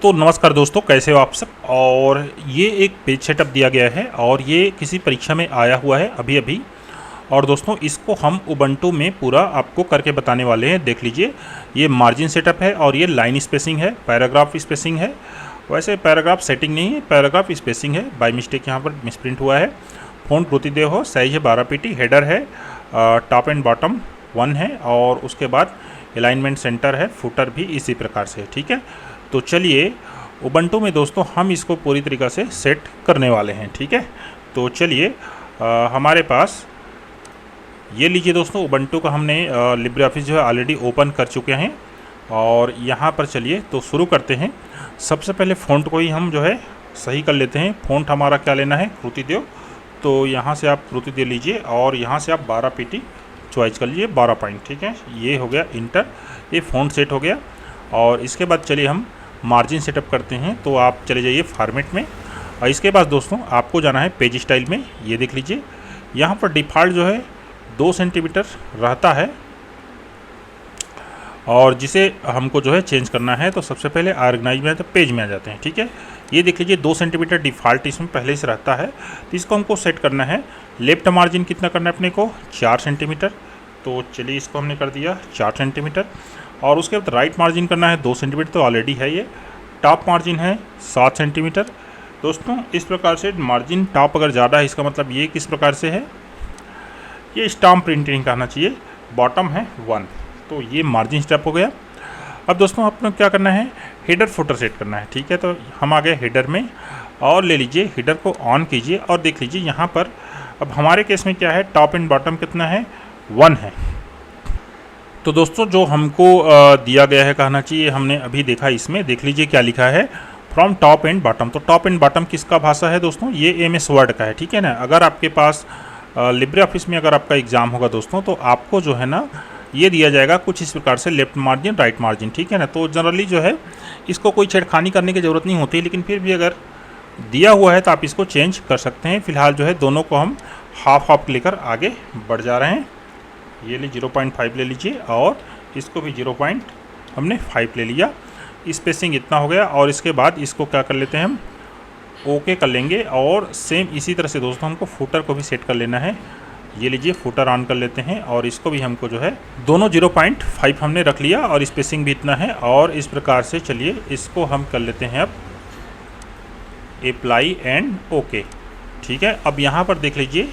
तो नमस्कार दोस्तों, कैसे हो आप सब। और ये एक पेज सेटअप दिया गया है और ये किसी परीक्षा में आया हुआ है अभी अभी। और दोस्तों इसको हम उबंटू में पूरा आपको करके बताने वाले हैं। देख लीजिए, ये मार्जिन सेटअप है और ये लाइन स्पेसिंग है, पैराग्राफ स्पेसिंग है। वैसे पैराग्राफ सेटिंग नहीं है, पैराग्राफ स्पेसिंग है। बाय मिस्टेक यहाँ पर मिसप्रिंट हुआ है। फ़ॉन्ट कृतिदेव हो, साइज है 12 पीटी, हेडर है टॉप एंड बॉटम 1 है और उसके बाद अलाइनमेंट सेंटर है, फुटर भी इसी प्रकार से। ठीक है, तो चलिए उबंटू में दोस्तों हम इसको पूरी तरीक़ा से सेट करने वाले हैं। ठीक है, तो चलिए हमारे पास ये लीजिए दोस्तों, उबंटू का हमने लिब्रे ऑफिस जो है ऑलरेडी ओपन कर चुके हैं। और यहाँ पर चलिए तो शुरू करते हैं। सबसे पहले फ़ॉन्ट को ही हम जो है सही कर लेते हैं। फ़ॉन्ट हमारा क्या लेना है, कृतिदेव। तो यहाँ से आप कृतिदेव लीजिए और यहाँ से आप 12 पीटी चॉइस कर लीजिए, 12 पॉइंट। ठीक है, ये हो गया इंटर, ये फ़ॉन्ट सेट हो गया। और इसके बाद चलिए हम मार्जिन सेटअप करते हैं। तो आप चले जाइए फॉर्मेट में और इसके बाद दोस्तों आपको जाना है पेज स्टाइल में। ये देख लीजिए, यहाँ पर डिफ़ॉल्ट जो है 2 सेंटीमीटर रहता है और जिसे हमको जो है चेंज करना है तो सबसे पहले ऑर्गेनाइज में पेज में आ जाते हैं। ठीक है, ये देख लीजिए 2 सेंटीमीटर डिफ़ॉल्ट इसमें पहले से रहता है। तो इसको हमको सेट करना है। लेफ्ट मार्जिन कितना करना है अपने को, 4 सेंटीमीटर। तो चलिए इसको हमने कर दिया 4 सेंटीमीटर। और उसके बाद राइट मार्जिन करना है 2 सेंटीमीटर, तो ऑलरेडी है ये। टॉप मार्जिन है 7 सेंटीमीटर। दोस्तों इस प्रकार से मार्जिन टॉप अगर ज़्यादा है इसका मतलब ये किस प्रकार से है, ये स्टाम्प प्रिंटिंग कहना चाहिए। बॉटम है 1, तो ये मार्जिन स्टेप हो गया। अब दोस्तों अपने क्या करना है, हेडर फुटर सेट करना है। ठीक है, तो हम आ गए हेडर में और ले लीजिए हेडर को ऑन कीजिए और देख लीजिए यहाँ पर अब हमारे केस में क्या है, टॉप एंड बॉटम कितना है, 1 है। तो दोस्तों जो हमको दिया गया है कहना चाहिए, हमने अभी देखा इसमें, देख लीजिए क्या लिखा है, फ्रॉम टॉप एंड बॉटम। तो टॉप एंड बॉटम किसका भाषा है दोस्तों, ये MS वर्ड का है। ठीक है ना, अगर आपके पास लिब्रे ऑफिस में अगर आपका एग्ज़ाम होगा दोस्तों तो आपको जो है ना ये दिया जाएगा कुछ इस प्रकार से, लेफ्ट मार्जिन राइट मार्जिन। ठीक है ना, तो जनरली जो है इसको कोई छेड़खानी करने की ज़रूरत नहीं होती, लेकिन फिर भी अगर दिया हुआ है तो आप इसको चेंज कर सकते हैं। फिलहाल जो है दोनों को हम हाफ हाफ लेकर आगे बढ़ जा रहे हैं। ये ले 0.5 ले लीजिए और इसको भी 0.5 ले लिया। स्पेसिंग इतना हो गया और इसके बाद इसको क्या कर लेते हैं, हम ओके कर लेंगे। और सेम इसी तरह से दोस्तों हमको फुटर को भी सेट कर लेना है। ये लीजिए फुटर ऑन कर लेते हैं और इसको भी हमको जो है दोनों 0.5 हमने रख लिया और स्पेसिंग भी इतना है। और इस प्रकार से चलिए इसको हम कर लेते हैं अब अप्लाई एंड ओके। ठीक है, अब यहाँ पर देख लीजिए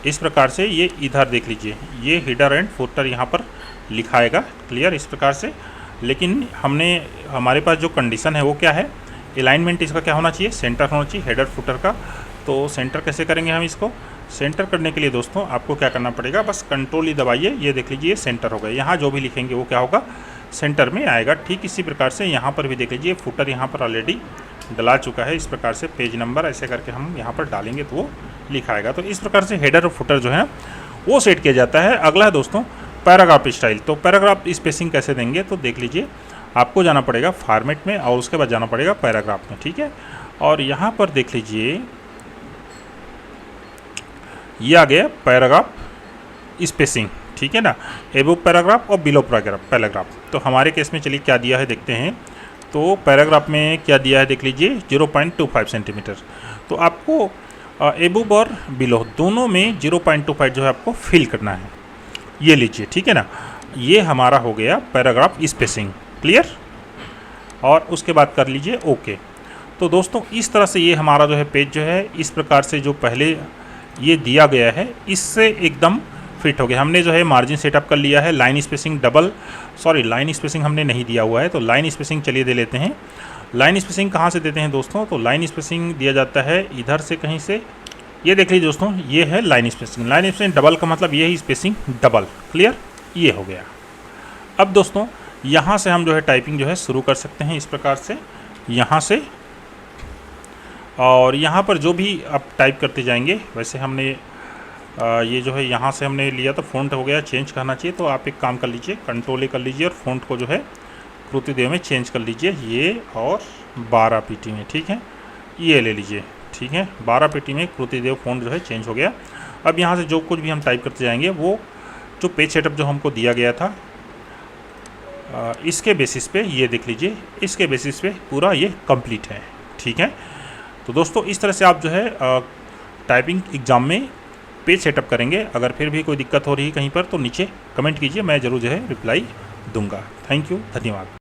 इस प्रकार से, ये इधर देख लीजिए ये हेडर एंड फुटर यहाँ पर लिखाएगा क्लियर इस प्रकार से। लेकिन हमारे पास जो कंडीशन है वो क्या है, अलाइनमेंट इसका क्या होना चाहिए, सेंटर होना चाहिए हेडर फुटर का। तो सेंटर कैसे करेंगे हम इसको, सेंटर करने के लिए दोस्तों आपको क्या करना पड़ेगा, बस कंट्रोल ही दबाइए। ये देख लीजिए सेंटर हो गया, यहाँ जो भी लिखेंगे वो क्या होगा, सेंटर में आएगा। ठीक इसी प्रकार से यहाँ पर भी देख लीजिए फुटर यहाँ पर ऑलरेडी डला चुका है। इस प्रकार से पेज नंबर ऐसे करके हम यहाँ पर डालेंगे तो वो लिखाएगा। तो इस प्रकार से हेडर और फुटर जो है वो सेट किया जाता है। अगला है दोस्तों पैराग्राफ स्टाइल। तो पैराग्राफ स्पेसिंग कैसे देंगे, तो देख लीजिए आपको जाना पड़ेगा फॉर्मेट में और उसके बाद जाना पड़ेगा पैराग्राफ में। ठीक है, और यहाँ पर देख लीजिए ये आ गया पैराग्राफ स्पेसिंग। ठीक है ना, एबो पैराग्राफ और बिलो पैराग्राफ। तो हमारे केस में चलिए क्या दिया है देखते हैं। तो पैराग्राफ में क्या दिया है देख लीजिए 0.25 सेंटीमीटर। तो आपको एबव और बिलो दोनों में 0.25 जो है आपको फिल करना है। ये लीजिए, ठीक है ना, ये हमारा हो गया पैराग्राफ स्पेसिंग क्लियर। और उसके बाद कर लीजिए ओके। तो दोस्तों इस तरह से ये हमारा जो है पेज जो है इस प्रकार से जो पहले ये दिया गया है इससे एकदम फिट हो गया। हमने जो है मार्जिन सेटअप कर लिया है। लाइन स्पेसिंग लाइन स्पेसिंग हमने नहीं दिया हुआ है, तो लाइन स्पेसिंग चलिए दे लेते हैं। लाइन स्पेसिंग कहाँ से देते हैं दोस्तों, तो लाइन स्पेसिंग दिया जाता है इधर से कहीं से। ये देख लीजिए दोस्तों, ये है line spacing. Line spacing double का मतलब ये ही स्पेसिंग डबल क्लियर, ये हो गया। अब दोस्तों यहाँ से हम जो है टाइपिंग जो है शुरू कर सकते हैं इस प्रकार से, यहाँ से। और यहाँ पर जो भी आप टाइप करते जाएंगे, वैसे हमने ये जो है यहाँ से हमने लिया तो फ़ॉन्ट हो गया चेंज करना चाहिए। तो आप एक काम कर लीजिए, कंट्रोल कर लीजिए और फ़ॉन्ट को जो है कृतिदेव में चेंज कर लीजिए, ये और 12 पीटी में। ठीक है, ये ले लीजिए। ठीक है, 12 पीटी में कृतिदेव फ़ॉन्ट जो है चेंज हो गया। अब यहाँ से जो कुछ भी हम टाइप करते जाएंगे वो जो पेज सेटअप जो हमको दिया गया था इसके बेसिस पे ये देख लीजिए, इसके बेसिस पे पूरा ये कंप्लीट है। ठीक है, तो दोस्तों इस तरह से आप जो है टाइपिंग एग्ज़ाम में पेज सेटअप करेंगे। अगर फिर भी कोई दिक्कत हो रही है कहीं पर तो नीचे कमेंट कीजिए, मैं ज़रूर जो है रिप्लाई दूंगा। थैंक यू, धन्यवाद।